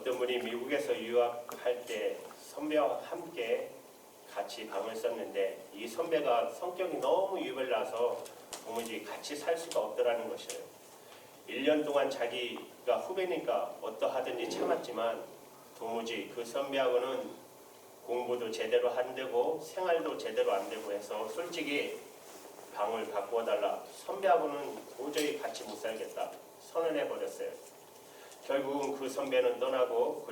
어떤 분이 미국에서 유학할 때 선배와 함께 같이 방을 썼는데 이 선배가 성격이 너무 유별나서 도무지 같이 살 수가 없더라는 것이에요. 1년 동안 자기가 후배니까 어떠하든지 참았지만 도무지 그 선배하고는 공부도 제대로 안 되고 생활도 제대로 안 되고 해서 솔직히 방을 바꾸어달라. 선배하고는 도저히 같이 못 살겠다. 선언해버렸어요. 결국은 그 선배는 떠나고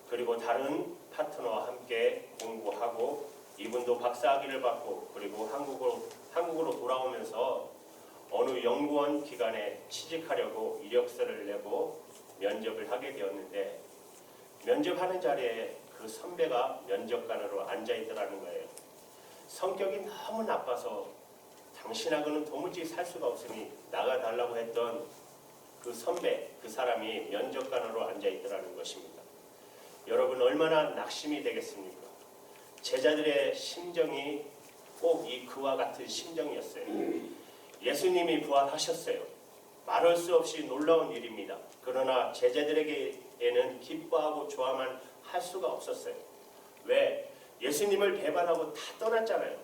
그리고 다른 파트너와 함께 공부하고 이분도 박사학위를 받고 그리고 한국으로 돌아오면서 어느 연구원 기관에 취직하려고 이력서를 내고 면접을 하게 되었는데 면접하는 자리에 그 선배가 면접관으로 앉아있더라는 거예요. 성격이 너무 나빠서 당신하고는 도무지 살 수가 없으니 나가달라고 했던 그 선배, 그 사람이 면접관으로 앉아있더라는 것입니다. 여러분 얼마나 낙심이 되겠습니까? 제자들의 심정이 꼭 그와 같은 심정이었어요. 예수님이 부활하셨어요. 말할 수 없이 놀라운 일입니다. 그러나 제자들에게는 기뻐하고 좋아만 할 수가 없었어요. 왜? 예수님을 배반하고 다 떠났잖아요.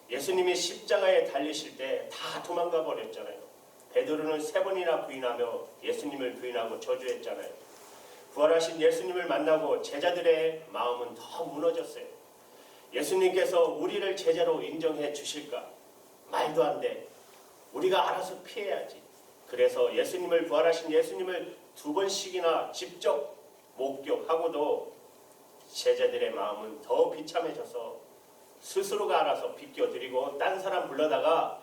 예수님이 십자가에 달리실 때 다 도망가 버렸잖아요. 베드로는 3번이나 부인하며 예수님을 부인하고 저주했잖아요. 부활하신 예수님을 만나고 제자들의 마음은 더 무너졌어요. 예수님께서 우리를 제자로 인정해 주실까? 말도 안 돼. 우리가 알아서 피해야지. 그래서 부활하신 예수님을 2번씩이나 직접 목격하고도 제자들의 마음은 더 비참해져서 스스로가 알아서 비껴드리고 딴 사람 불러다가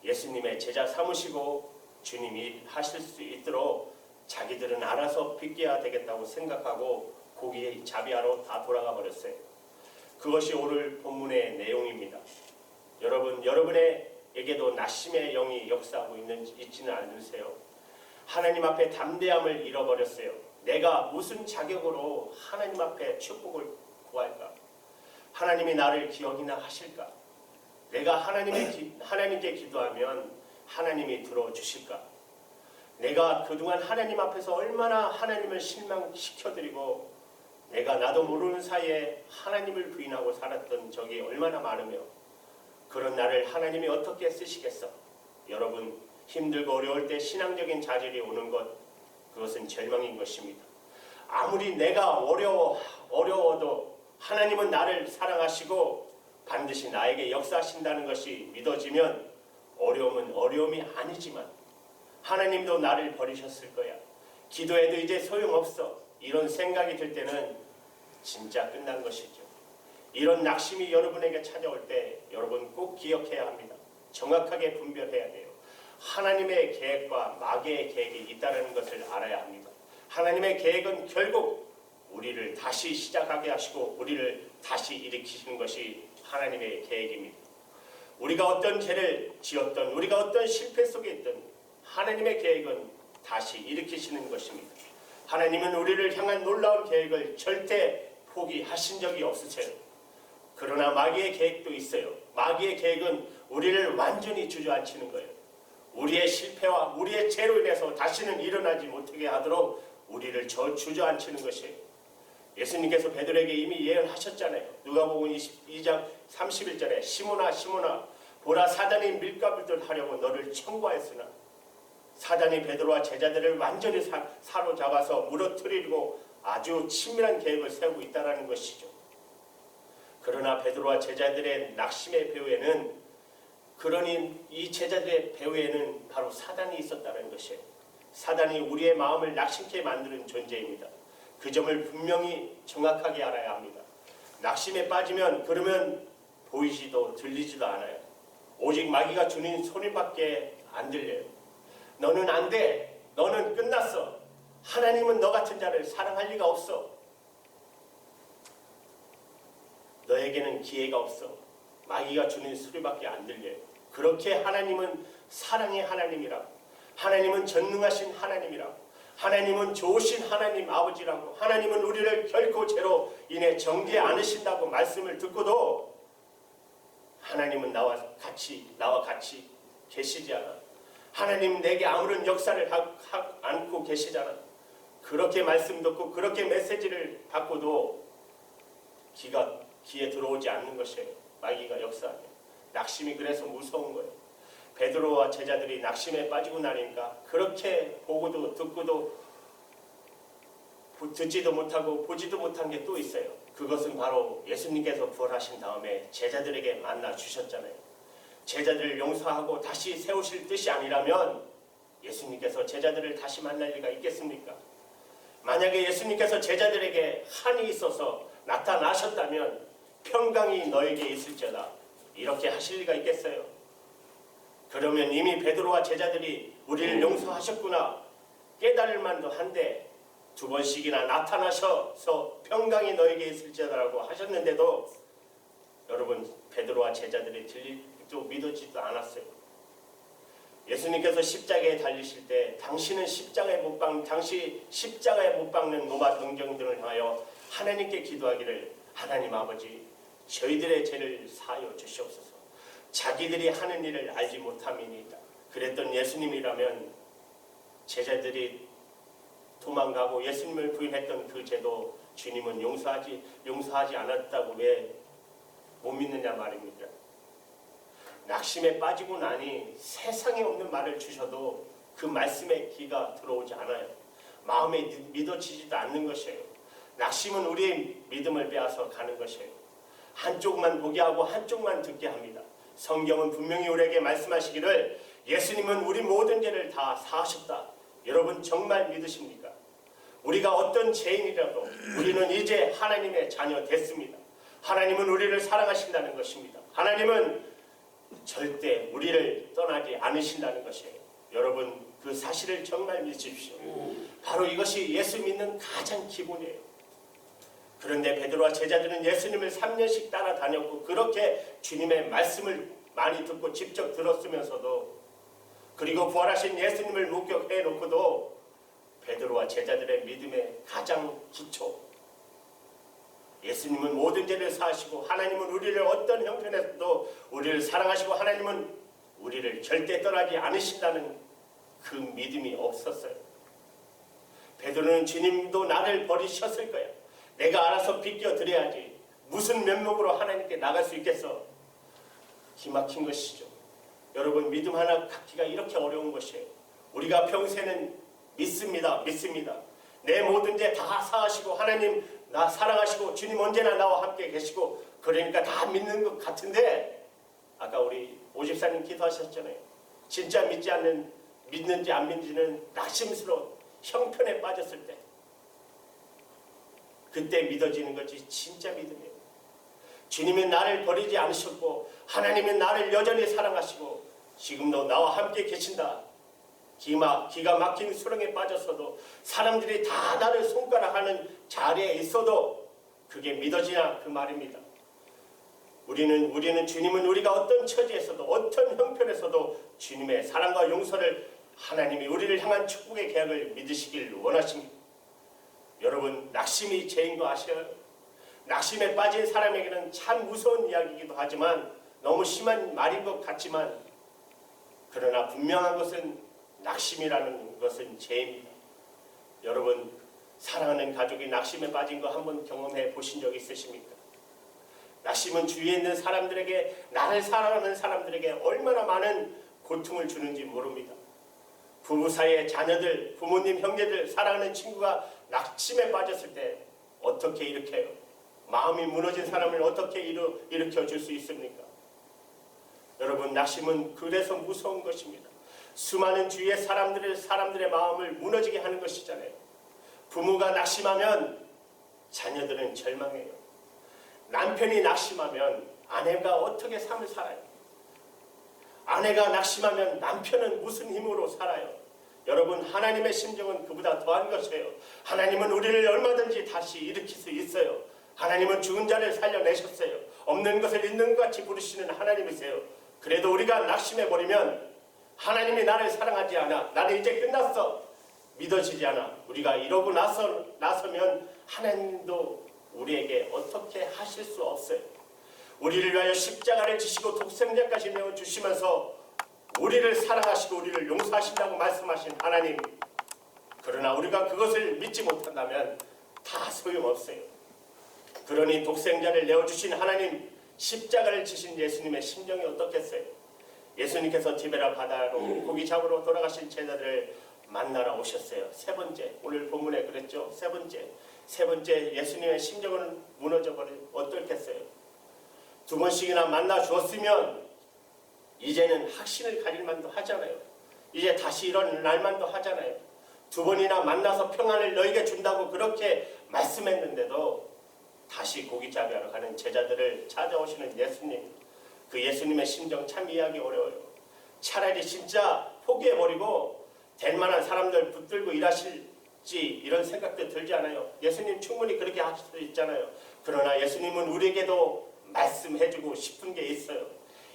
예수님의 제자 삼으시고 주님이 하실 수 있도록 자기들은 알아서 빚겨야 되겠다고 생각하고 고기 자비하러 다 돌아가 버렸어요. 그것이 오늘 본문의 내용입니다. 여러분에게도 낙심의 영이 역사하고 있지는 않으세요? 하나님 앞에 담대함을 잃어버렸어요. 내가 무슨 자격으로 하나님 앞에 축복을 구할까? 하나님이 나를 기억이나 하실까? 내가 하나님께 기도하면 하나님이 들어주실까? 내가 그동안 하나님 앞에서 얼마나 하나님을 실망시켜드리고 내가 나도 모르는 사이에 하나님을 부인하고 살았던 적이 얼마나 많으며 그런 나를 하나님이 어떻게 쓰시겠어? 여러분 힘들고 어려울 때 신앙적인 좌절이 오는 그것은 절망인 것입니다. 아무리 내가 어려워도 하나님은 나를 사랑하시고 반드시 나에게 역사하신다는 것이 믿어지면 어려움은 어려움이 아니지만 하나님도 나를 버리셨을 거야. 기도해도 이제 소용없어. 이런 생각이 들 때는 진짜 끝난 것이죠. 이런 낙심이 여러분에게 찾아올 때 여러분 꼭 기억해야 합니다. 정확하게 분별해야 돼요. 하나님의 계획과 마귀의 계획이 있다는 것을 알아야 합니다. 하나님의 계획은 결국 우리를 다시 시작하게 하시고 우리를 다시 일으키시는 것이 하나님의 계획입니다. 우리가 어떤 죄를 지었던 우리가 어떤 실패 속에 있던 하나님의 계획은 다시 일으키시는 것입니다. 하나님은 우리를 향한 놀라운 계획을 절대 포기하신 적이 없으세요. 그러나 마귀의 계획도 있어요. 마귀의 계획은 우리를 완전히 주저앉히는 거예요. 우리의 실패와 우리의 죄로 인해서 다시는 일어나지 못하게 하도록 우리를 주저앉히는 것이에요. 예수님께서 베드로에게 이미 예언하셨잖아요. 누가복음 22장 31절에 시몬아 시몬아 보라 사단이 밀가부를 하려고 너를 청구하였으나 사단이 베드로와 제자들을 완전히 사로잡아서 무너뜨리고 아주 친밀한 계획을 세우고 있다는 것이죠. 그러나 베드로와 제자들의 낙심의 배후에는 이 제자들의 배후에는 바로 사단이 있었다는 것이에요. 사단이 우리의 마음을 낙심케 만드는 존재입니다. 그 점을 분명히 정확하게 알아야 합니다. 낙심에 빠지면 그러면 보이지도 들리지도 않아요. 오직 마귀가 주는 소리밖에 안 들려요. 너는 안 돼. 너는 끝났어. 하나님은 너 같은 자를 사랑할 리가 없어. 너에게는 기회가 없어. 마귀가 주는 소리밖에 안 들려요. 그렇게 하나님은 사랑의 하나님이라고, 하나님은 전능하신 하나님이라고, 하나님은 좋으신 하나님 아버지라고, 하나님은 우리를 결코 죄로 인해 정죄 않으신다고 말씀을 듣고도 하나님은 나와 같이 계시지 않아. 하나님 내게 아무런 역사를 않고 계시잖아. 그렇게 말씀 듣고 그렇게 메시지를 받고도 귀에 들어오지 않는 것이에요. 마귀가 역사하며. 낙심이 그래서 무서운 거예요. 베드로와 제자들이 낙심에 빠지고 나니까 그렇게 보고도 듣고도 듣지도 못하고 보지도 못한 게 또 있어요. 그것은 바로 예수님께서 부활하신 다음에 제자들에게 만나 주셨잖아요. 제자들을 용서하고 다시 세우실 뜻이 아니라면 예수님께서 제자들을 다시 만날 리가 있겠습니까? 만약에 예수님께서 제자들에게 한이 있어서 나타나셨다면 평강이 너에게 있을지어다 이렇게 하실 리가 있겠어요? 그러면 이미 베드로와 제자들이 우리를 용서하셨구나 깨달을 만도 한데 두 번씩이나 나타나셔서 평강이 너에게 있을지어다라고 하셨는데도 여러분 베드로와 제자들이 들리지도 믿어지도 않았어요. 예수님께서 십자가에 달리실 때 당시 십자가에 못 박는 로마 병정들을 향하여 하나님께 기도하기를 하나님 아버지 저희들의 죄를 사하여 주시옵소서. 자기들이 하는 일을 알지 못함이니이다. 그랬던 예수님이라면 제자들이 도망가고 예수님을 부인했던 그 죄도 주님은 용서하지 않았다고 왜 못 믿느냐 말입니다. 낙심에 빠지고 나니 세상에 없는 말을 주셔도 그 말씀에 귀가 들어오지 않아요. 마음에 믿어지지도 않는 것이에요. 낙심은 우리의 믿음을 빼앗아 가는 것이에요. 한쪽만 보게 하고 한쪽만 듣게 합니다. 성경은 분명히 우리에게 말씀하시기를 예수님은 우리 모든 죄를 다 사하셨다. 여러분 정말 믿으십니까? 우리가 어떤 죄인이라도 우리는 이제 하나님의 자녀 됐습니다. 하나님은 우리를 사랑하신다는 것입니다. 하나님은 절대 우리를 떠나지 않으신다는 것이에요. 여러분 그 사실을 정말 믿으십시오. 바로 이것이 예수 믿는 가장 기본이에요. 그런데 베드로와 제자들은 예수님을 3년씩 따라다녔고 그렇게 주님의 말씀을 많이 듣고 직접 들었으면서도 그리고 부활하신 예수님을 목격해 놓고도 베드로와 제자들의 믿음의 가장 기초 예수님은 모든 죄를 사하시고 하나님은 우리를 어떤 형편에서도 우리를 사랑하시고 하나님은 우리를 절대 떠나지 않으신다는 그 믿음이 없었어요. 베드로는 주님도 나를 버리셨을 거야. 내가 알아서 비껴드려야지. 무슨 면목으로 하나님께 나갈 수 있겠어. 기막힌 것이죠. 여러분 믿음 하나 갖기가 이렇게 어려운 것이에요. 우리가 평생은 믿습니다. 내 모든 죄 다 사하시고 하나님 나 사랑하시고 주님 언제나 나와 함께 계시고 그러니까 다 믿는 것 같은데 아까 우리 오집사님 기도하셨잖아요. 진짜 믿는지 안 믿는지는 낙심스러운 형편에 빠졌을 때 그때 믿어지는 것이 진짜 믿음이에요. 주님은 나를 버리지 않으셨고 하나님은 나를 여전히 사랑하시고 지금도 나와 함께 계신다. 기가 막힌 수렁에 빠졌어도 사람들이 다 나를 손가락하는 자리에 있어도 그게 믿어지냐 그 말입니다. 우리는 주님은 우리가 어떤 처지에서도 어떤 형편에서도 주님의 사랑과 용서를 하나님이 우리를 향한 축복의 계약을 믿으시길 원하십니다. 여러분 낙심이 죄인 거 아셔요? 낙심에 빠진 사람에게는 참 무서운 이야기이기도 하지만 너무 심한 말인 것 같지만 그러나 분명한 것은 낙심이라는 것은 죄입니다. 여러분 사랑하는 가족이 낙심에 빠진 거 한번 경험해 보신 적 있으십니까? 낙심은 주위에 있는 사람들에게 나를 사랑하는 사람들에게 얼마나 많은 고통을 주는지 모릅니다. 부부 사이의 자녀들, 부모님, 형제들, 사랑하는 친구가 낙심에 빠졌을 때 어떻게 일으켜요? 마음이 무너진 사람을 어떻게 일으켜 줄 수 있습니까? 여러분 낙심은 그래서 무서운 것입니다. 수많은 주위의 사람들의 마음을 무너지게 하는 것이잖아요. 부모가 낙심하면 자녀들은 절망해요. 남편이 낙심하면 아내가 어떻게 삶을 살아요? 아내가 낙심하면 남편은 무슨 힘으로 살아요? 여러분 하나님의 심정은 그보다 더한 것이에요. 하나님은 우리를 얼마든지 다시 일으킬 수 있어요. 하나님은 죽은 자를 살려내셨어요. 없는 것을 있는 것 같이 부르시는 하나님이세요. 그래도 우리가 낙심해버리면 하나님이 나를 사랑하지 않아. 나는 이제 끝났어. 믿어지지 않아. 우리가 이러고 나서면 하나님도 우리에게 어떻게 하실 수 없어요. 우리를 위하여 십자가를 지시고 독생자까지 내어주시면서 우리를 사랑하시고 우리를 용서하신다고 말씀하신 하나님, 그러나 우리가 그것을 믿지 못한다면 다 소용없어요. 그러니 독생자를 내어주신 하나님, 십자가를 지신 예수님의 심정이 어떻겠어요? 예수님께서 티베라 바다로 고기 잡으러 돌아가신 제자들을 만나러 오셨어요. 세 번째, 오늘 본문에 그랬죠. 세 번째 예수님의 심정은 무너져버린 어떻겠어요? 두 번씩이나 만나 주었으면 이제는 확신을 가질 만도 하잖아요. 이제 다시 이런 날만도 하잖아요. 두 번이나 만나서 평안을 너에게 준다고 그렇게 말씀했는데도 다시 고기 잡으러 가는 제자들을 찾아오시는 예수님, 그 예수님의 심정 참 이해하기 어려워요. 차라리 진짜 포기해버리고 될 만한 사람들 붙들고 일하실지 이런 생각도 들지 않아요. 예수님 충분히 그렇게 하실 수 있잖아요. 그러나 예수님은 우리에게도 말씀해주고 싶은 게 있어요.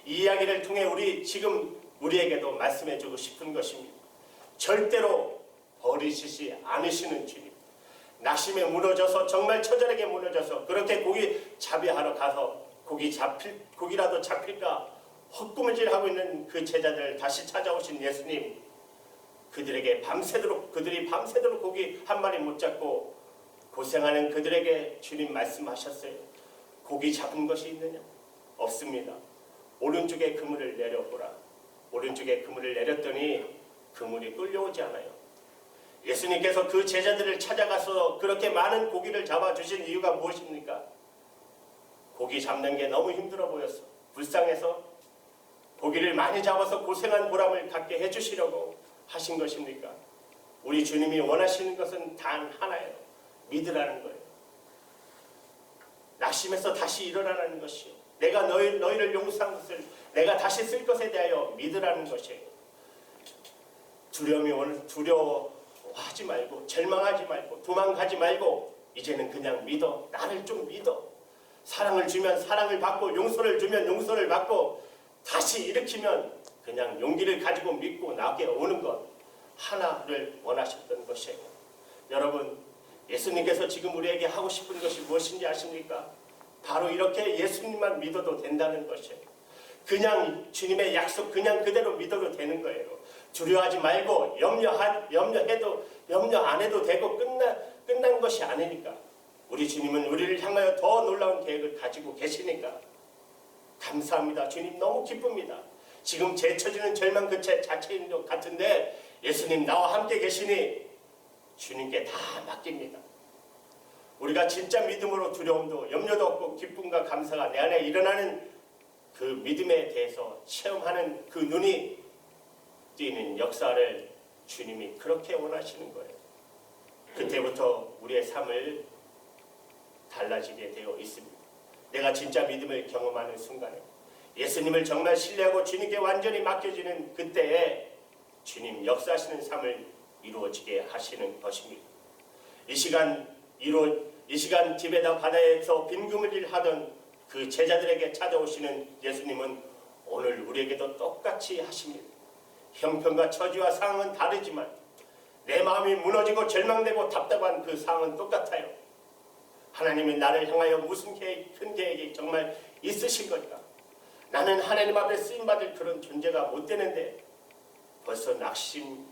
이 이야기를 통해 우리에게도 말씀해주고 싶은 것입니다. 절대로 버리시지 않으시는 주님. 낙심에 무너져서 정말 처절하게 무너져서 그렇게 고기 잡이하러 가서 고기라도 잡힐까 헛구물질하고 있는 그 제자들을 다시 찾아오신 예수님, 그들이 밤새도록 고기 한 마리 못 잡고 고생하는 그들에게 주님 말씀하셨어요. 고기 잡은 것이 있느냐? 없습니다. 오른쪽에 그물을 내려보라. 오른쪽에 그물을 내렸더니 그물이 끌려오지 않아요. 예수님께서 그 제자들을 찾아가서 그렇게 많은 고기를 잡아주신 이유가 무엇입니까? 고기 잡는 게 너무 힘들어 보였어. 불쌍해서 고기를 많이 잡아서 고생한 보람을 갖게 해주시려고 하신 것입니까? 우리 주님이 원하시는 것은 단 하나예요. 믿으라는 거예요. 낙심해서 다시 일어나라는 것이요. 내가 너희를 용서한 것을 내가 다시 쓸 것에 대하여 믿으라는 것이에요. 두려워하지 말고 절망하지 말고 도망가지 말고 이제는 그냥 믿어. 나를 좀 믿어. 사랑을 주면 사랑을 받고 용서를 주면 용서를 받고 다시 일으키면 그냥 용기를 가지고 믿고 나게 오는 것 하나를 원하셨던 것이에요. 여러분, 예수님께서 지금 우리에게 하고 싶은 것이 무엇인지 아십니까? 바로 이렇게 예수님만 믿어도 된다는 것이에요. 그냥 주님의 약속 그냥 그대로 믿어도 되는 거예요. 두려워하지 말고 염려 안 해도 되고 끝난 것이 아니니까. 우리 주님은 우리를 향하여 더 놀라운 계획을 가지고 계시니까 감사합니다. 주님 너무 기쁩니다. 지금 제쳐지는 절망 그 자체인 것 같은데 예수님 나와 함께 계시니 주님께 다 맡깁니다. 우리가 진짜 믿음으로 두려움도 염려도 없고 기쁨과 감사가 내 안에 일어나는 그 믿음에 대해서 체험하는 그 눈이 띄는 역사를 주님이 그렇게 원하시는 거예요. 그때부터 우리의 삶을 달라지게 되어 있습니다. 내가 진짜 믿음을 경험하는 순간에 예수님을 정말 신뢰하고 주님께 완전히 맡겨지는 그때에 주님 역사하시는 삶을 이루어지게 하시는 것입니다. 이 시간 디베다 바다에서 빈그물질 하던 그 제자들에게 찾아오시는 예수님은 오늘 우리에게도 똑같이 하십니다. 형편과 처지와 상황은 다르지만 내 마음이 무너지고 절망되고 답답한 그 상황은 똑같아요. 하나님이 나를 향하여 무슨 큰 계획이 정말 있으신 걸까? 나는 하나님 앞에 쓰임받을 그런 존재가 못 되는데 벌써 낙심이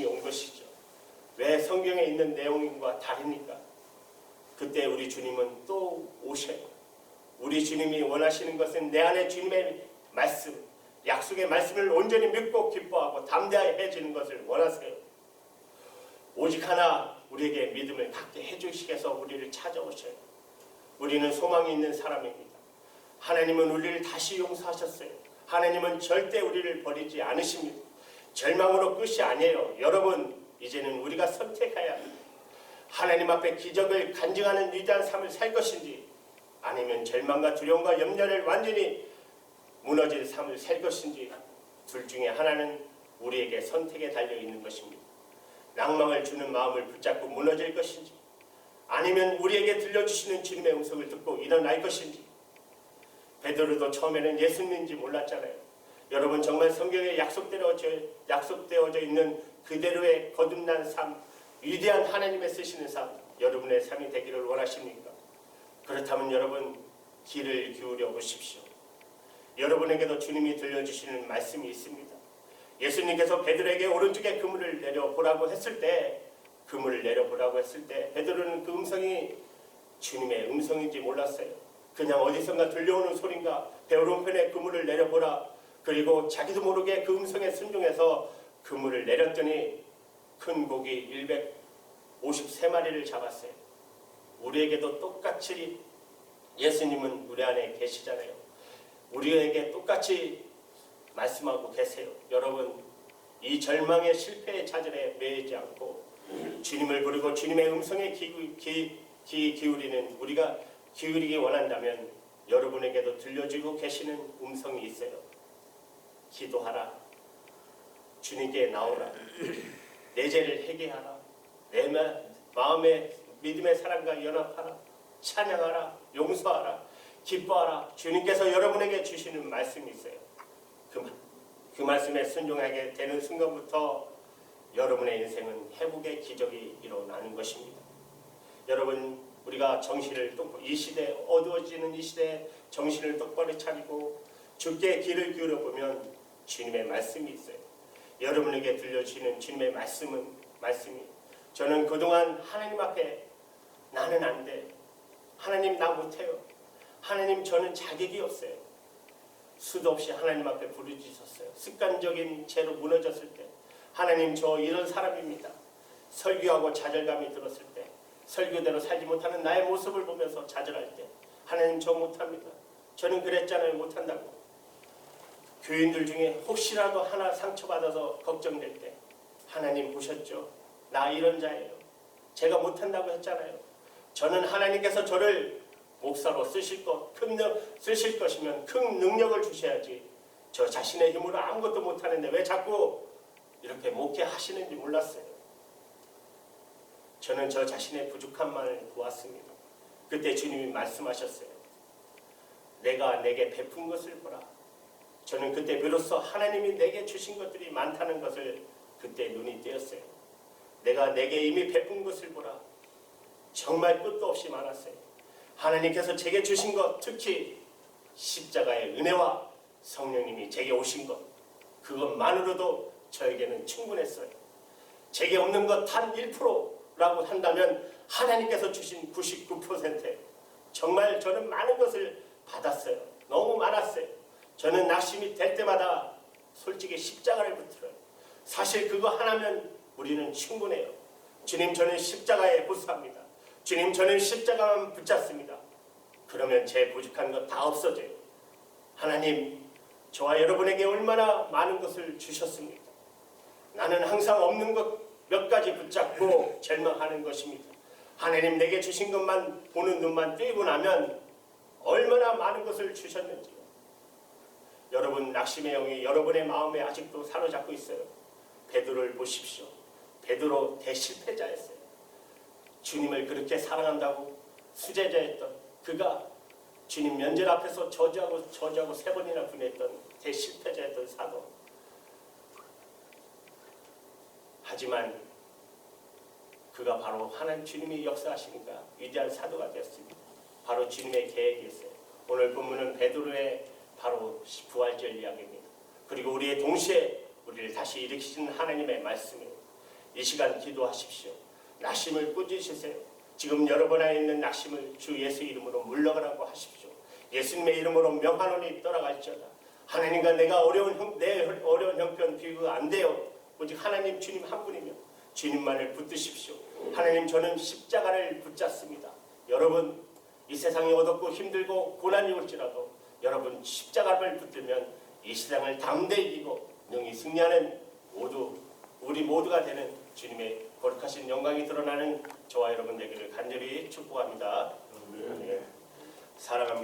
온 것이죠. 왜 성경에 있는 내용과 다릅니까? 그때 우리 주님은 또 오셔요. 우리 주님이 원하시는 것은 내 안에 주님의 말씀, 약속의 말씀을 온전히 믿고 기뻐하고 담대해지는 것을 원하세요. 오직 하나 우리에게 믿음을 갖게 해주시겠어 우리를 찾아오셔요. 우리는 소망이 있는 사람입니다. 하나님은 우리를 다시 용서하셨어요. 하나님은 절대 우리를 버리지 않으십니다. 절망으로 끝이 아니에요. 여러분, 이제는 우리가 선택해야 합니다. 하나님 앞에 기적을 간증하는 위대한 삶을 살 것인지 아니면 절망과 두려움과 염려를 완전히 무너진 삶을 살 것인지 둘 중에 하나는 우리에게 선택에 달려있는 것입니다. 낭망을 주는 마음을 붙잡고 무너질 것인지 아니면 우리에게 들려주시는 주님의 음성을 듣고 일어날 것인지. 베드로도 처음에는 예수님인지 몰랐잖아요. 여러분, 정말 성경에 약속되어져 있는 그대로의 거듭난 삶, 위대한 하나님의 쓰시는 삶, 여러분의 삶이 되기를 원하십니까? 그렇다면 여러분, 귀를 기울여 보십시오. 여러분에게도 주님이 들려주시는 말씀이 있습니다. 예수님께서 베드로에게 오른쪽에 그물을 내려보라고 했을 때 베드로는 그 음성이 주님의 음성인지 몰랐어요. 그냥 어디선가 들려오는 소린가, 배 오른편에 그물을 내려보라. 그리고 자기도 모르게 그 음성에 순종해서 그물을 내렸더니 큰 고기 153마리를 잡았어요. 우리에게도 똑같이 예수님은 우리 안에 계시잖아요. 우리에게 똑같이 말씀하고 계세요. 여러분, 이 절망의 실패의 좌절에 매이지 않고 주님을 부르고 주님의 음성에 기울이는 우리가 기울이기 원한다면 여러분에게도 들려주고 계시는 음성이 있어요. 기도하라. 주님께 나오라. 내 죄를 회개하라. 내 마음의 믿음의 사랑과 연합하라. 찬양하라. 용서하라. 기뻐하라. 주님께서 여러분에게 주시는 말씀이 있어요. 그 말씀에 순종하게 되는 순간부터 여러분의 인생은 회복의 기적이 일어나는 것입니다. 여러분, 우리가 정신을 똑바로, 이 시대, 어두워지는 이 시대에 정신을 똑바로 차리고 주께 귀를 기울여 보면 주님의 말씀이 있어요. 여러분에게 들려주시는 주님의 말씀이 저는 그동안 하나님 앞에 나는 안 돼. 하나님 나 못해요. 하나님 저는 자격이 없어요. 수도 없이 하나님 앞에 부르짖었어요. 습관적인 죄로 무너졌을 때 하나님 저 이런 사람입니다. 설교하고 좌절감이 들었을 때 설교대로 살지 못하는 나의 모습을 보면서 좌절할 때 하나님 저 못합니다. 저는 그랬잖아요. 못한다고. 교인들 중에 혹시라도 하나 상처받아서 걱정될 때 하나님 보셨죠? 나 이런 자예요. 제가 못한다고 했잖아요. 저는 하나님께서 저를 목사로 쓰실 것이면 큰 능력을 주셔야지 저 자신의 힘으로 아무것도 못하는데 왜 자꾸 이렇게 목회하시는지 몰랐어요. 저는 저 자신의 부족함만을 보았습니다. 그때 주님이 말씀하셨어요. 내가 내게 베푼 것을 보라. 저는 그때 비로소 하나님이 내게 주신 것들이 많다는 것을 그때 눈이 띄었어요. 내가 내게 이미 베푼 것을 보라. 정말 끝도 없이 많았어요. 하나님께서 제게 주신 것, 특히 십자가의 은혜와 성령님이 제게 오신 것, 그것만으로도 저에게는 충분했어요. 제게 없는 것 단 1%라고 한다면 하나님께서 주신 99% 정말 저는 많은 것을 받았어요. 너무 많았어요. 저는 낙심이 될 때마다 솔직히 십자가를 붙들어요. 사실 그거 하나면 우리는 충분해요. 주님 저는 십자가에 보수합니다. 주님 저는 십자가만 붙잡습니다. 그러면 제 부족한 것 다 없어져요. 하나님 저와 여러분에게 얼마나 많은 것을 주셨습니까? 나는 항상 없는 것 몇 가지 붙잡고 절망하는 것입니다. 하나님 내게 주신 것만 보는 눈만 뜨이고 나면 얼마나 많은 것을 주셨는지요. 여러분 낙심의 영이 여러분의 마음에 아직도 사로잡고 있어요. 베드로를 보십시오. 베드로 대실패자였어요. 주님을 그렇게 사랑한다고 수제자였던 그가 주님 면죄 앞에서 저주하고 3번이나 분했던 대실패자였던 사도. 하지만 그가 바로 하나님 주님이 역사하시니까 위대한 사도가 되었습니다. 바로 주님의 계획이었어요. 오늘 본문은 베드로의 바로 부활절 이야기입니다. 그리고 우리의 동시에 우리를 다시 일으키시는 하나님의 말씀이에요. 이 시간 기도하십시오. 낙심을 꾸짖으세요. 지금 여러분 안에 있는 낙심을 주 예수 이름으로 물러가라고 하십시오. 예수님의 이름으로 명하노니 떠나갈지어다. 하나님과 내가 내 어려운 형편 비교가 안 돼요. 오직 하나님 주님 한 분이며 주님만을 붙드십시오. 하나님 저는 십자가를 붙잡습니다. 여러분 이 세상이 어둡고 힘들고 고난이 올지라도 여러분 십자가를 붙들면 이 세상을 담대히 이기고 능히 승리하는 우리 모두가 되는 주님의 거룩하신 영광이 드러나는 저와 여러분 되기를 간절히 축복합니다. 네. 사랑합니다.